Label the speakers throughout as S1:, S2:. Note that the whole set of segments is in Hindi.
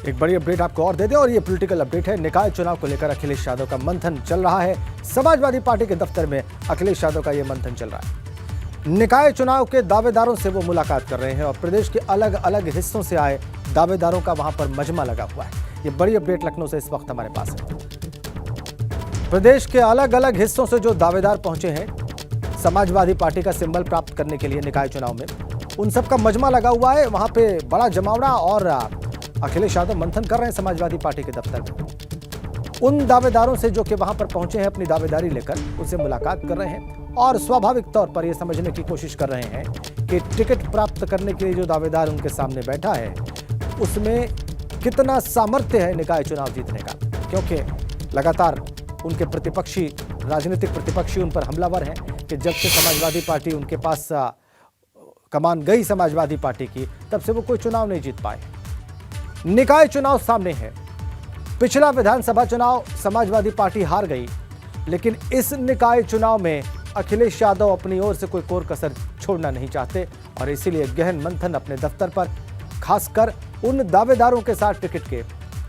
S1: एक बड़ी अपडेट आपको और दे दें और ये पॉलिटिकल अपडेट है। निकाय चुनाव को लेकर अखिलेश यादव का मंथन चल रहा है। समाजवादी पार्टी के दफ्तर में अखिलेश यादव का ये मंथन चल रहा है। निकाय चुनाव के दावेदारों से वो मुलाकात कर रहे हैं और प्रदेश के अलग अलग हिस्सों से आए दावेदारों का वहां पर मजमा लगा हुआ है। ये बड़ी अपडेट लखनऊ से इस वक्त हमारे पास है। प्रदेश के अलग अलग हिस्सों से जो दावेदार पहुंचे हैं समाजवादी पार्टी का सिंबल प्राप्त करने के लिए निकाय चुनाव में, उन सबका मजमा लगा हुआ है। वहां पे बड़ा जमावड़ा और अखिलेश यादव मंथन कर रहे हैं समाजवादी पार्टी के दफ्तर में। उन दावेदारों से जो कि वहां पर पहुंचे हैं अपनी दावेदारी लेकर, उनसे मुलाकात कर रहे हैं और स्वाभाविक तौर पर यह समझने की कोशिश कर रहे हैं कि टिकट प्राप्त करने के लिए जो दावेदार उनके सामने बैठा है उसमें कितना सामर्थ्य है निकाय चुनाव जीतने का, क्योंकि लगातार उनके प्रतिपक्षी, राजनीतिक प्रतिपक्षी उन पर हमलावर हैं कि जब से समाजवादी पार्टी उनके पास कमान गई समाजवादी पार्टी की, तब से वो कोई चुनाव नहीं जीत पाए। निकाय चुनाव सामने है। पिछला विधानसभा चुनाव समाजवादी पार्टी हार गई, लेकिन इस निकाय चुनाव में अखिलेश यादव अपनी ओर से कोई कोर कसर छोड़ना नहीं चाहते और इसीलिए गहन मंथन अपने दफ्तर पर, खासकर उन दावेदारों के साथ टिकट के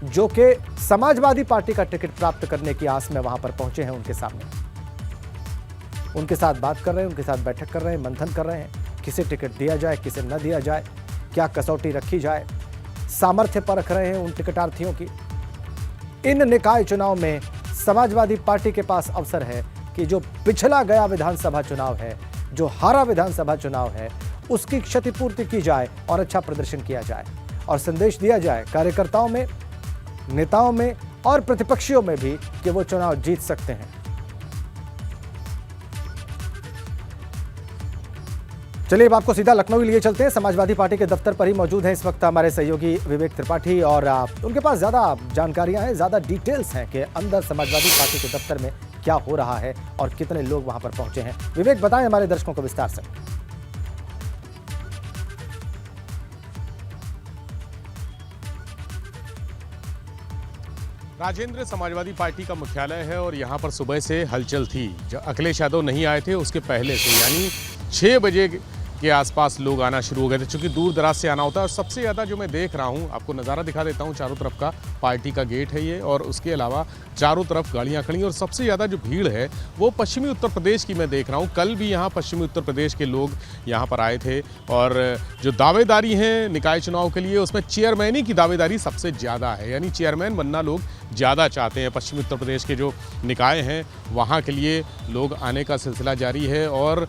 S1: जो कि समाजवादी पार्टी का टिकट प्राप्त करने की आस में वहां पर पहुंचे हैं, उनके सामने उनके साथ बात कर रहे हैं, उनके साथ बैठक कर रहे हैं, मंथन कर रहे हैं। किसे टिकट दिया जाए, किसे न दिया जाए, क्या कसौटी रखी जाए, सामर्थ्य परख रहे हैं उन टिकटार्थियों की। इन निकाय चुनाव में समाजवादी पार्टी के पास अवसर है कि जो पिछला गया विधानसभा चुनाव है, जो हारा विधानसभा चुनाव है, उसकी क्षतिपूर्ति की जाए और अच्छा प्रदर्शन किया जाए और संदेश दिया जाए कार्यकर्ताओं में, नेताओं में और प्रतिपक्षियों में भी कि वो चुनाव जीत सकते हैं। चलिए अब आपको सीधा लखनऊ लिए चलते हैं। समाजवादी पार्टी के दफ्तर पर ही मौजूद हैं इस वक्त हमारे सहयोगी विवेक त्रिपाठी और उनके पास ज़्यादा जानकारियां हैं, ज़्यादा डिटेल्स हैं कि अंदर समाजवादी पार्टी के दफ्तर में क्या हो रहा है और कितने लोग वहां पर पहुंचे हैं। विवेक, बताएं हमारे दर्शकों को विस्तार से।
S2: राजेंद्र, समाजवादी पार्टी का मुख्यालय है और यहाँ पर सुबह से हलचल थी। जब अखिलेश यादव नहीं आए थे उसके पहले से, यानी 6 बजे के आसपास लोग आना शुरू हो गए थे, क्योंकि दूर दराज से आना होता है। और सबसे ज़्यादा जो मैं देख रहा हूँ, आपको नज़ारा दिखा देता हूँ, चारों तरफ का पार्टी का गेट है ये, और उसके अलावा चारों तरफ गाड़ियाँ खड़ी। और सबसे ज़्यादा जो भीड़ है वो पश्चिमी उत्तर प्रदेश की मैं देख रहा हूँ। कल भी यहाँ पश्चिमी उत्तर प्रदेश के लोग यहाँ पर आए थे और जो दावेदारी हैं निकाय चुनाव के लिए, उसमें चेयरमैनी की दावेदारी सबसे ज़्यादा है, यानी चेयरमैन बनना लोग ज़्यादा चाहते हैं। पश्चिमी उत्तर प्रदेश के जो निकाय हैं वहाँ के लिए लोग आने का सिलसिला जारी है और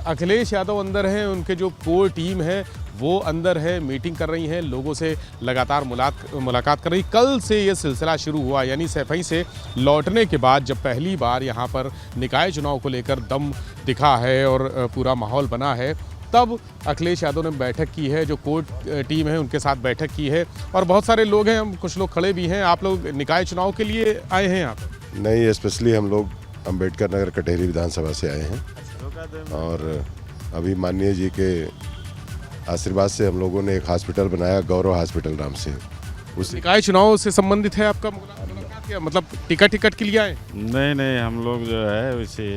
S2: अखिलेश यादव अंदर हैं, उनके जो कोर टीम है वो अंदर है, मीटिंग कर रही हैं, लोगों से लगातार मुलाकात कर रही। कल से ये सिलसिला शुरू हुआ, यानी सैफई से लौटने के बाद जब पहली बार यहाँ पर निकाय चुनाव को लेकर दम दिखा है और पूरा माहौल बना है, तब अखिलेश यादव ने बैठक की है। जो कोर टीम है उनके साथ बैठक की है और बहुत सारे लोग हैं, कुछ लोग खड़े भी हैं। आप लोग निकाय चुनाव के लिए आए हैं यहाँ पर?
S3: नहीं, स्पेशली हम लोग अम्बेडकर नगर कटेहरी विधानसभा से आए हैं और अभी माननीय जी के आशीर्वाद से हम लोगों ने एक हॉस्पिटल बनाया, गौरव हॉस्पिटल नाम से।
S2: उस निकाय चुनाव से संबंधित है आपका मुलाकात या मतलब टिकट के लिए आए?
S4: नहीं, हम लोग जो है उसी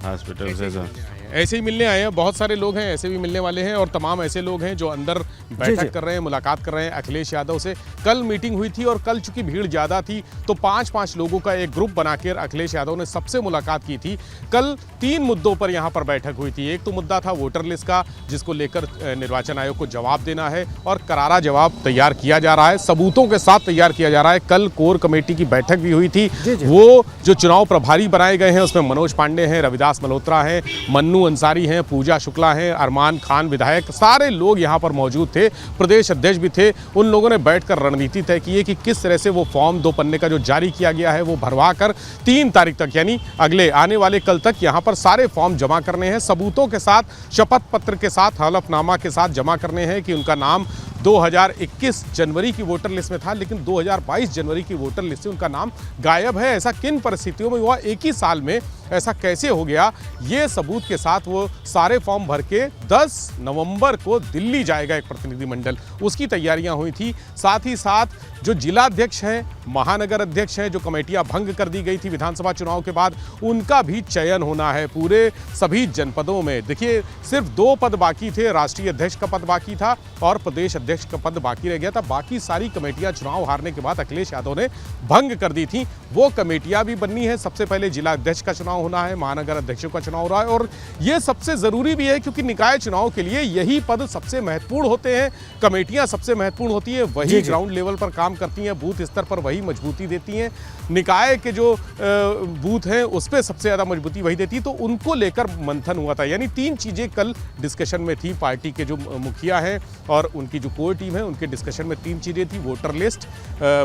S4: हॉस्पिटल से
S2: ऐसे ही मिलने आए हैं। बहुत सारे लोग हैं ऐसे भी मिलने वाले हैं और तमाम ऐसे लोग हैं जो अंदर बैठक कर रहे हैं, मुलाकात कर रहे हैं अखिलेश यादव से। कल मीटिंग हुई थी और कल चूंकि भीड़ ज़्यादा थी तो 5-5 लोगों का एक ग्रुप बनाकर अखिलेश यादव ने सबसे मुलाकात की थी। कल 3 मुद्दों पर यहाँ पर बैठक हुई थी। एक तो मुद्दा था वोटर लिस्ट का, जिसको लेकर निर्वाचन आयोग को जवाब देना है और करारा जवाब तैयार किया जा रहा है, सबूतों के साथ तैयार किया जा रहा है। कल कोर कमेटी की बैठक भी हुई थी। वो जो चुनाव प्रभारी बनाए गए हैं उसमें मनोज पांडे हैं, रविदास मल्होत्रा हैं, मन्नू अंसारी हैं, पूजा शुक्ला हैं, अरमान खान विधायक, सारे लोग यहाँ पर मौजूद थे। प्रदेश अध्यक्ष भी थे। उन लोगों ने बैठकर रणनीति तय की है कि किस तरह से वो फॉर्म 2 पन्ने का जो जारी किया गया है वो भरवा कर 3 तारीख तक, यानी अगले आने वाले कल तक यहाँ पर सारे फॉर्म जमा करने हैं, सबूतों के साथ, शपथ पत्र के साथ, हलफनामा के साथ जमा करने हैं कि उनका नाम 2021 जनवरी की वोटर लिस्ट में था, लेकिन 2022 जनवरी की वोटर लिस्ट से उनका नाम गायब है। ऐसा किन परिस्थितियों में हुआ? एक ही साल में ऐसा कैसे हो गया, ये सबूत के साथ वो सारे फॉर्म भर के 10 नवंबर को दिल्ली जाएगा एक प्रतिनिधिमंडल, उसकी तैयारियां हुई थी। साथ ही साथ जो जिलाध्यक्ष हैं, महानगर अध्यक्ष हैं, जो कमेटियां भंग कर दी गई थी विधानसभा चुनाव के बाद, उनका भी चयन होना है पूरे सभी जनपदों में। देखिए, सिर्फ 2 पद बाकी थे, राष्ट्रीय अध्यक्ष का पद बाकी था और प्रदेश अध्यक्ष का पद बाकी रह गया था। बाकी सारी कमेटियां चुनाव हारने के बाद अखिलेश यादव ने भंग कर दी थी। वो कमेटियां भी बननी है। सबसे पहले जिला अध्यक्ष का चुनाव होना है, महानगर अध्यक्षों का चुनाव हो रहा है और ये सबसे जरूरी भी है क्योंकि निकाय चुनाव के लिए यही पद सबसे महत्वपूर्ण होते हैं, कमेटियां सबसे महत्वपूर्ण होती है, वही ग्राउंड लेवल पर काम करती हैं, बूथ स्तर पर वही मजबूती देती हैं। निकाय के जो बूथ हैं उस पर सबसे ज़्यादा मजबूती वही देती है, तो उनको लेकर मंथन हुआ था। यानी 3 चीज़ें कल डिस्कशन में थी। पार्टी के जो मुखिया हैं और उनकी जो कोर टीम है उनके डिस्कशन में 3 चीज़ें थी, वोटर लिस्ट,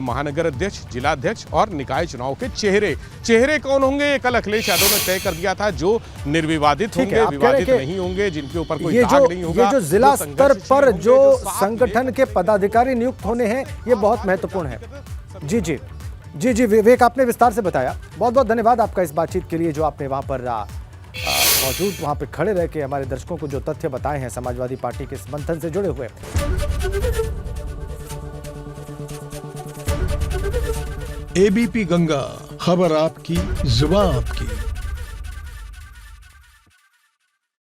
S2: महानगर अध्यक्ष, जिलाध्यक्ष और निकाय चुनाव के चेहरे कौन होंगे, ये कल अखिलेश यादव ने तय कर दिया था। जो निर्विवादित होंगे, विवादित नहीं होंगे, जिनके ऊपर कोई दाग नहीं होगा।
S1: ये जो जिला स्तर पर जो संगठन के पदाधिकारी नियुक्त होने हैं, ये बहुत महत्वपूर्ण है। जी विवेक, आपने विस्तार से बताया। बहुत बहुत धन्यवाद आपका इस बातचीत के लिए, जो आपने वहां पर मौजूद, वहां पे खड़े रह के हमारे दर्शकों को जो तथ्य बताए हैं समाजवादी पार्टी के इस मंथन से जुड़े हुए।
S5: एबीपी गंगा, खबर आपकी, जुबान आपकी।